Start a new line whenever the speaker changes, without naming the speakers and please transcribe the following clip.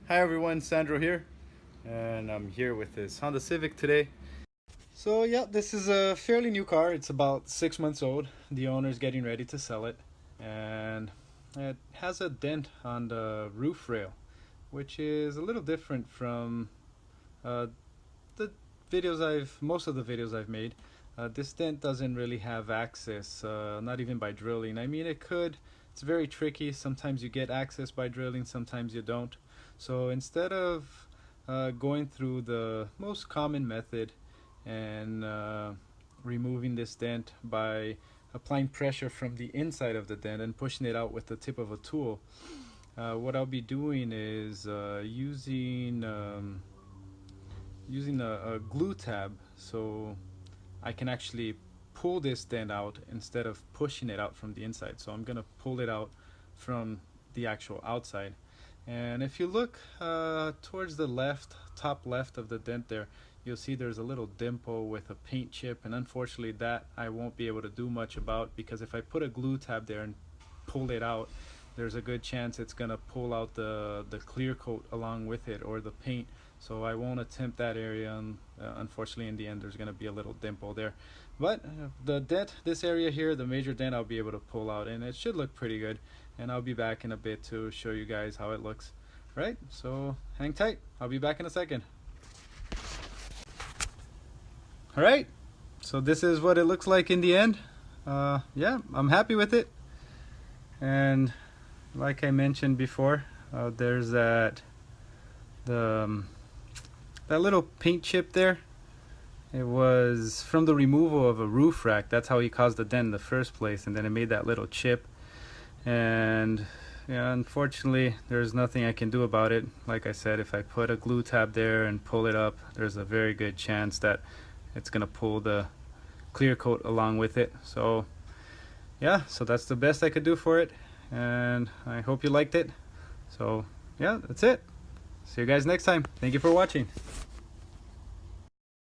Hi everyone, Sandro here, and I'm here with this Honda Civic today. So yeah, this is a fairly new car. It's about 6 months old. The owner's getting ready to sell it, and it has a dent on the roof rail, which is a little different from uh, the most of the videos I've made. This dent doesn't really have access, not even by drilling. I mean, it could. It's very tricky. Sometimes you get access by drilling, sometimes you don't. So instead of going through the most common method and removing this dent by applying pressure from the inside of the dent and pushing it out with the tip of a tool, what I'll be doing is using a glue tab, so I can actually pull this dent out instead of pushing it out from the inside. So I'm gonna pull it out from the actual outside. And if you look towards the top left of the dent there, you'll see there's a little dimple with a paint chip, and unfortunately that I won't be able to do much about, because if I put a glue tab there and pull it out, there's a good chance it's gonna pull out the clear coat along with it, or the paint. So I won't attempt that area, and unfortunately in the end there's gonna be a little dimple there. But the dent, this area here, the major dent, I'll be able to pull out, and it should look pretty good. And I'll be back in a bit to show you guys how it looks. Right, so hang tight, I'll be back in a second. Alright, so this is what it looks like in the end. Yeah, I'm happy with it. And like I mentioned before, there's that little paint chip there. It was from the removal of a roof rack. That's how he caused the dent in the first place, and then it made that little chip. And yeah, unfortunately there's nothing I can do about it. Like I said, if I put a glue tab there and pull it up, there's a very good chance that it's gonna pull the clear coat along with it. So yeah, so that's the best I could do for it, and I hope you liked it. So yeah, that's it. See you guys next time. Thank you for watching.